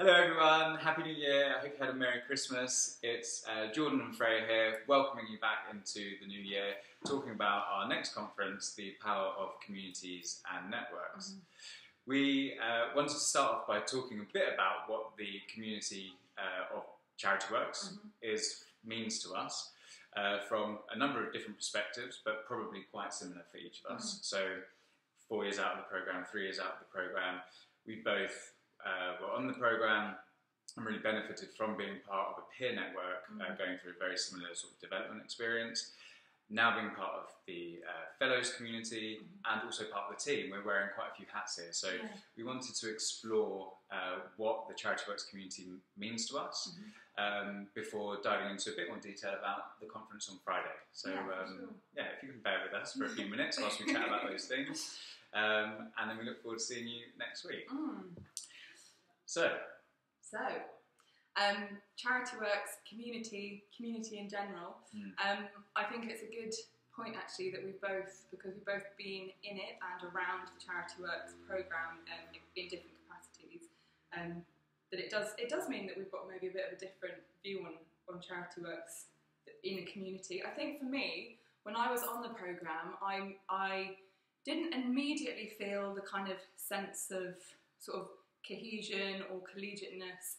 Hello everyone, Happy New Year, I hope you had a Merry Christmas. It's Jordan and Freya here, welcoming you back into the new year, talking about our next conference, The Power of Communities and Networks. We wanted to start off by talking a bit about what the community of Charityworks means to us from a number of different perspectives, but probably quite similar for each of us. So 4 years out of the programme, 3 years out of the programme, we both were on the programme and really benefited from being part of a peer network, going through a very similar sort of development experience. Now being part of the fellows community and also part of the team, we're wearing quite a few hats here. So we wanted to explore what the Charityworks community means to us before diving into a bit more detail about the conference on Friday. So yeah, if you can bear with us for a few minutes whilst we chat about those things. And then we look forward to seeing you next week. So, Charityworks, community in general. I think it's a good point actually that because we've both been in it and around the Charityworks programme in different capacities, that it does mean that we've got maybe a bit of a different view on Charityworks in a community. I think for me, when I was on the programme, I didn't immediately feel the kind of sense of sort of cohesion or collegiateness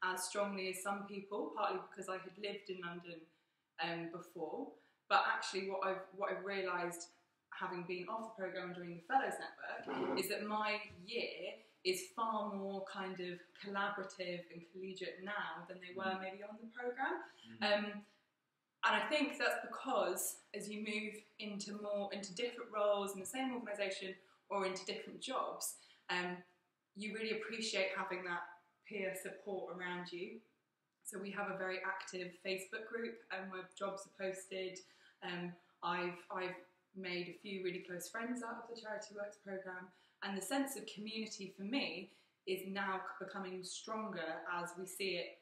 as strongly as some people, partly because I had lived in London before. But actually what I've realised, having been off the programme during the Fellows Network, is that my year is far more kind of collaborative and collegiate now than they were maybe on the programme. And I think that's because as you move into different roles in the same organisation or into different jobs, you really appreciate having that peer support around you. So we have a very active Facebook group where jobs are posted. I've made a few really close friends out of the Charityworks programme, and the sense of community for me is now becoming stronger as we see it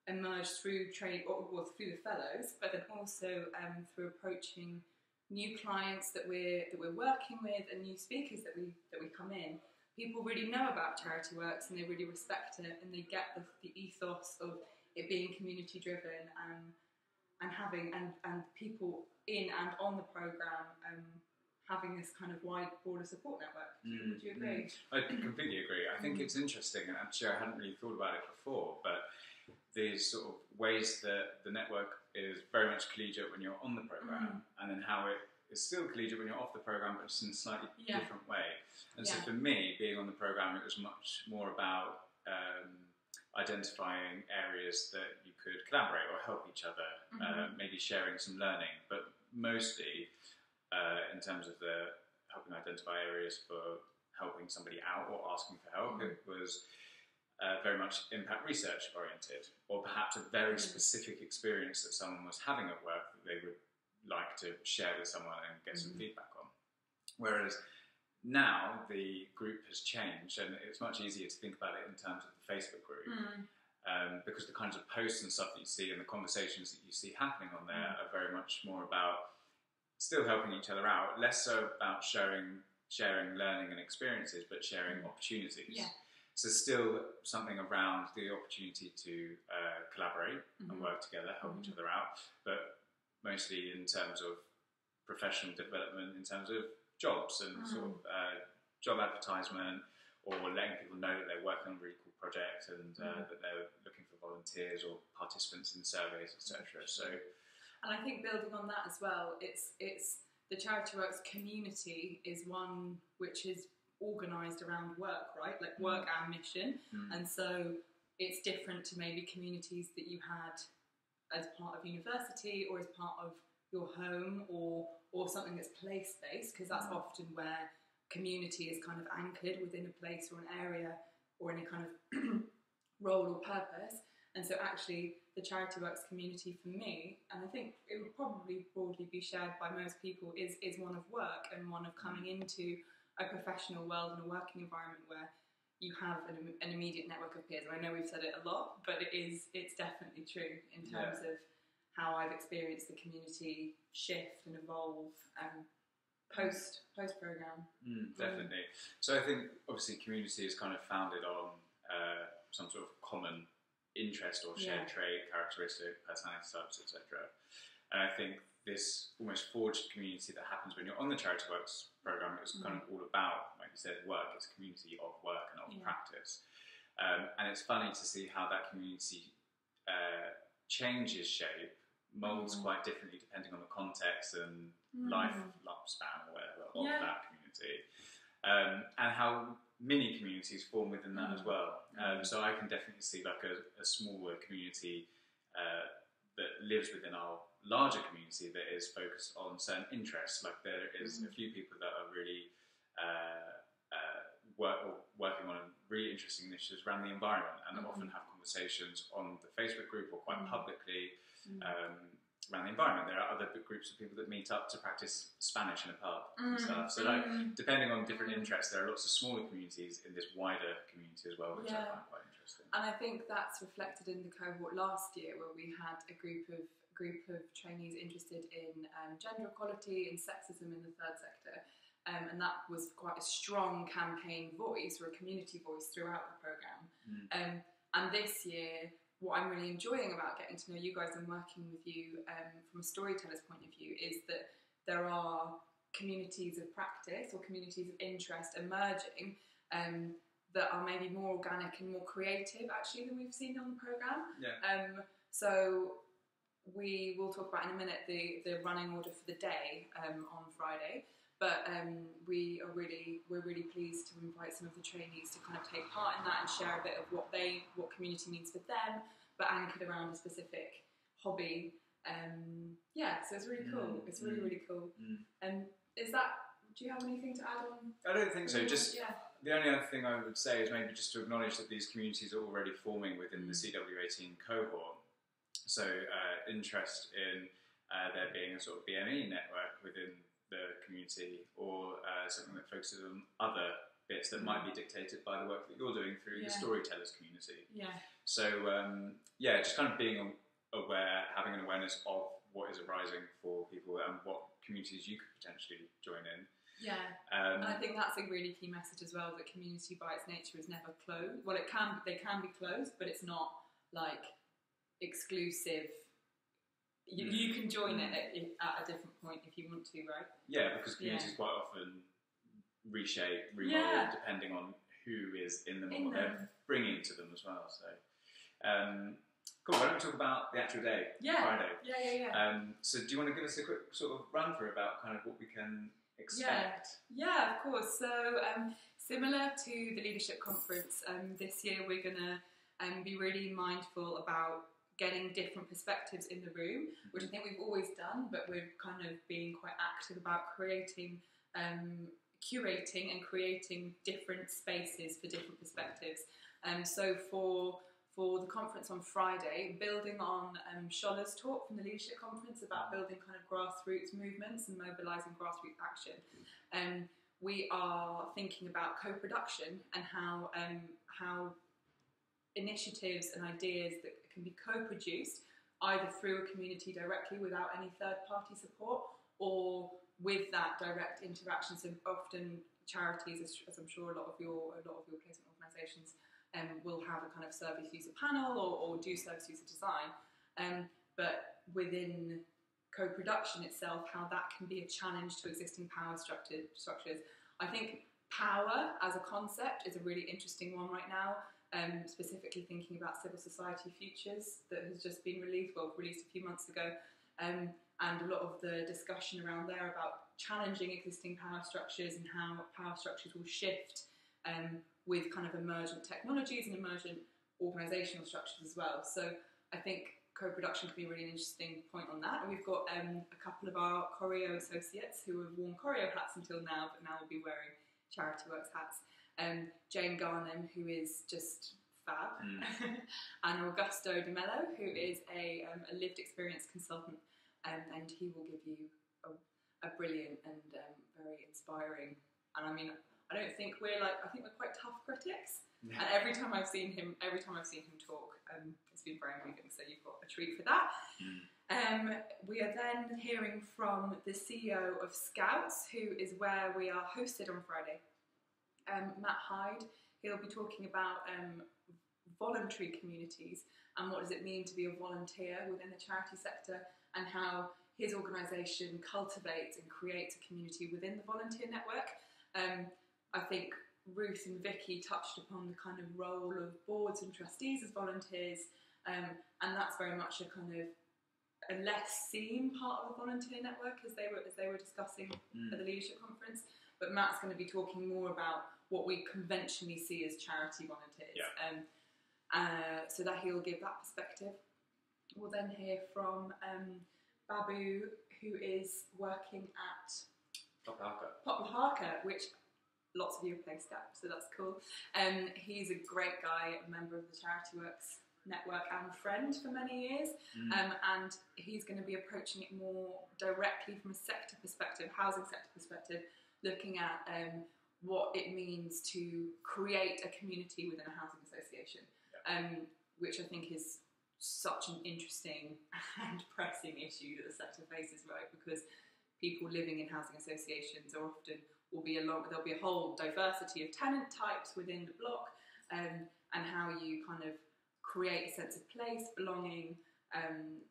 emerge through training or through the fellows, but then also through approaching new clients that we're working with and new speakers that we come in. People really know about Charityworks and they really respect it, and they get the ethos of it being community driven and having and people in and on the programme having this kind of wide broader support network. Would you agree? I completely agree. I think it's interesting, and actually I hadn't really thought about it before, but these sort of ways that the network is very much collegiate when you're on the programme, and then how it is still collegiate when you're off the programme, but just in a slightly different way. And so for me, being on the programme, it was much more about identifying areas that you could collaborate or help each other, maybe sharing some learning, but mostly in terms of the helping identify areas for helping somebody out or asking for help, it was very much impact research oriented, or perhaps a very specific experience that someone was having at work that they would like to share with someone and get some feedback on. Whereas now the group has changed, and it's much easier to think about it in terms of the Facebook group, because the kinds of posts and stuff that you see and the conversations that you see happening on there are very much more about still helping each other out, less so about sharing learning and experiences, but sharing opportunities. So still something around the opportunity to collaborate and work together, help each other out, but mostly in terms of professional development, in terms of jobs and sort of job advertisement, or letting people know that they're working on a really cool project and that they're looking for volunteers or participants in surveys, etc. So, and I think building on that as well, it's the Charityworks community is one which is organised around work, right? Like work and mission. And so it's different to maybe communities that you had as part of university or as part of your home or something that's place-based, because that's often where community is kind of anchored within a place or an area or in a kind of role or purpose. And so actually the Charityworks community for me, and I think it would probably broadly be shared by most people, is one of work and one of coming into a professional world and a working environment where you have an immediate network of peers. And I know we've said it a lot, but it's definitely true in terms of how I've experienced the community shift and evolve post programme. Definitely. So I think obviously community is kind of founded on some sort of common interest or shared trait, characteristic, personality types, etc. And I think this almost forged community that happens when you're on the Charityworks program is kind of all about, like you said, work. It's a community of work and of practice. And it's funny to see how that community changes shape, molds quite differently depending on the context and lifespan or whatever of that community. And how mini communities form within that as well. So I can definitely see like a smaller community that lives within our larger community that is focused on certain interests. Like there is a few people that are really working on really interesting initiatives around the environment, and often have conversations on the Facebook group or quite publicly around the environment. There are other groups of people that meet up to practice Spanish in a pub and stuff. So like, depending on different interests, there are lots of smaller communities in this wider community as well, which I find quite interesting. And I think that's reflected in the cohort last year, where we had a group of trainees interested in gender equality and sexism in the third sector. And that was quite a strong campaign voice, or a community voice, throughout the programme. And this year, what I'm really enjoying about getting to know you guys and working with you from a storyteller's point of view is that there are communities of practice or communities of interest emerging that are maybe more organic and more creative actually than we've seen on the programme. So we will talk about in a minute the running order for the day on Friday. But we're really pleased to invite some of the trainees to kind of take part in that and share a bit of what community means for them, but anchored around a specific hobby. So it's really cool. It's really cool. And do you have anything to add on? I don't think so. Just the only other thing I would say is maybe just to acknowledge that these communities are already forming within the CW18 cohort. So interest in there being a sort of BME network within the community, or something that focuses on other bits that might be dictated by the work that you're doing through the storytellers community. So just kind of being aware, having an awareness of what is arising for people and what communities you could potentially join in. And I think that's a really key message as well, that community by its nature is never closed. Well, they can be closed, but it's not like exclusive. You can join it at a different point if you want to, right? Yeah, because communities quite often reshape, remold, depending on who is in them and what they're bringing to them as well. So, cool. Why don't we talk about the actual day, Friday? So, do you want to give us a quick sort of run through about kind of what we can expect? Yeah, of course. So, similar to the leadership conference, this year we're going to be really mindful about getting different perspectives in the room, which I think we've always done, but we're kind of being quite active about curating and creating different spaces for different perspectives. So for the conference on Friday, building on Shola's talk from the leadership conference about building kind of grassroots movements and mobilising grassroots action, we are thinking about co-production and how initiatives and ideas that can be co-produced either through a community directly without any third-party support, or with that direct interaction. So often charities, as I'm sure a lot of your placement organisations will have a kind of service user panel or do service user design, but within co-production itself, how that can be a challenge to existing power structures. I think power as a concept is a really interesting one right now. Specifically thinking about Civil Society Futures that has just been released a few months ago, and a lot of the discussion around there about challenging existing power structures and how power structures will shift with kind of emergent technologies and emergent organisational structures as well. So I think co-production could be a really interesting point on that. And we've got a couple of our choreo associates who have worn choreo hats until now, but now will be wearing Charityworks hats. Jane Garnham, who is just fab, and Augusto De Mello, who is a lived experience consultant, and he will give you a brilliant and very inspiring. And I mean, I think we're quite tough critics. And every time I've seen him talk, it's been very moving. So you've got a treat for that. We are then hearing from the CEO of Scouts, who is where we are hosted on Friday. Matt Hyde. He'll be talking about voluntary communities and what does it mean to be a volunteer within the charity sector, and how his organisation cultivates and creates a community within the volunteer network. I think Ruth and Vicky touched upon the kind of role of boards and trustees as volunteers, and that's very much a kind of a less seen part of the volunteer network as they were discussing at the leadership conference. But Matt's going to be talking more about what we conventionally see as charity volunteers. Yeah. So that he'll give that perspective. We'll then hear from Babu, who is working at Poplar Harker, which lots of you have placed at, so that's cool. He's a great guy, a member of the Charityworks network and friend for many years, and he's going to be approaching it more directly from a sector perspective, housing sector perspective, looking at what it means to create a community within a housing association, which I think is such an interesting and pressing issue that the sector faces, right? Because people living in housing associations are often there'll be a whole diversity of tenant types within the block, and how you kind of create a sense of place, belonging,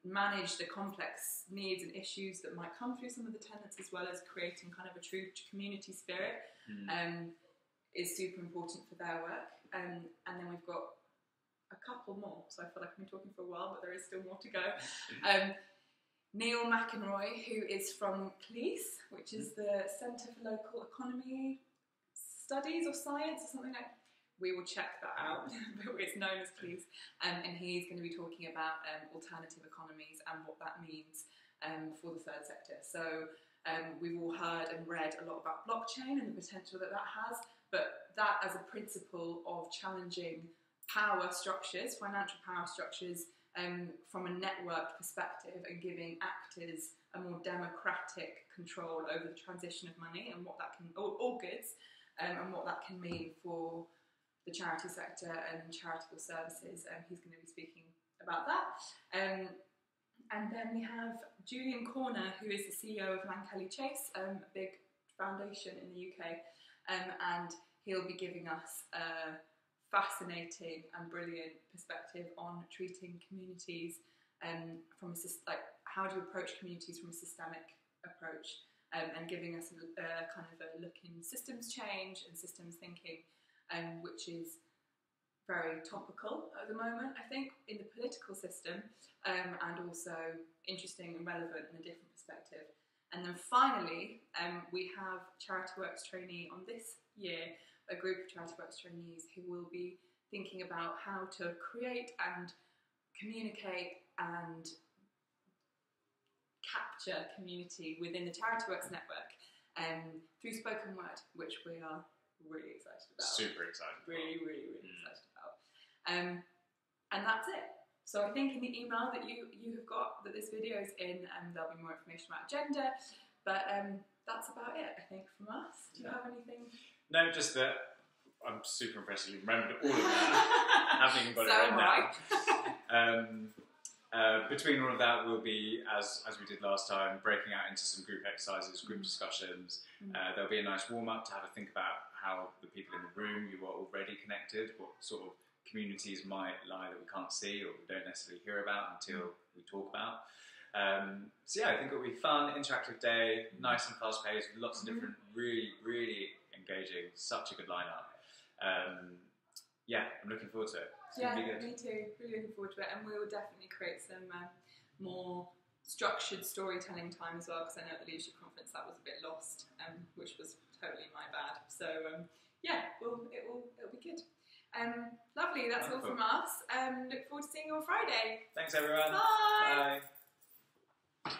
manage the complex needs and issues that might come through some of the tenants, as well as creating kind of a true community spirit, is super important for their work. And then we've got a couple more, so I feel like I've been talking for a while, but there is still more to go. Neil McEnroy, who is from CLEASE, which is the Centre for Local Economy Studies or Science or something like that. We will check that out, but it's known as CLEASE. And he's going to be talking about alternative economies and what that means for the third sector. So we've all heard and read a lot about blockchain and the potential that that has, but that as a principle of challenging power structures, financial power structures, from a networked perspective, and giving actors a more democratic control over the transition of money and what that can, or goods, and what that can mean for the charity sector and charitable services. He's going to be speaking about that. And then we have Julian Corner, who is the CEO of Lankelly Chase, a big foundation in the UK, and he'll be giving us a fascinating and brilliant perspective on treating communities from how do you approach communities from a systemic approach, and giving us a kind of a look in systems change and systems thinking, which is very topical at the moment, I think, in the political system, and also interesting and relevant in a different perspective. And then finally, we have Charityworks trainee on this year, a group of Charityworks trainees who will be thinking about how to create and communicate and capture community within the Charityworks network through spoken word, which we are really excited about. Super excited. Really excited about. And that's it. So I think in the email that you have got, that this video is in, there'll be more information about gender, but that's about it, I think, from us. Do you have anything? No, just that I'm super impressed you remembered all of that. Haven't even got it right now. Between all of that, we'll be, as we did last time, breaking out into some group exercises, group discussions. There'll be a nice warm-up to have a think about how the people in the room you are already connected, what sort of communities might lie that we can't see or we don't necessarily hear about until we talk about. So yeah, I think it'll be fun, interactive day, nice and fast-paced, lots of different, really engaging, such a good lineup. Yeah, I'm looking forward to it. It's yeah, gonna be good. Me too. Really looking forward to it, and we will definitely create some more structured storytelling time as well, because I know at the leadership conference that was a bit lost, which was totally my bad. So yeah, it'll be good. Lovely. That's all from us. Look forward to seeing you on Friday. Thanks everyone. Bye. Bye.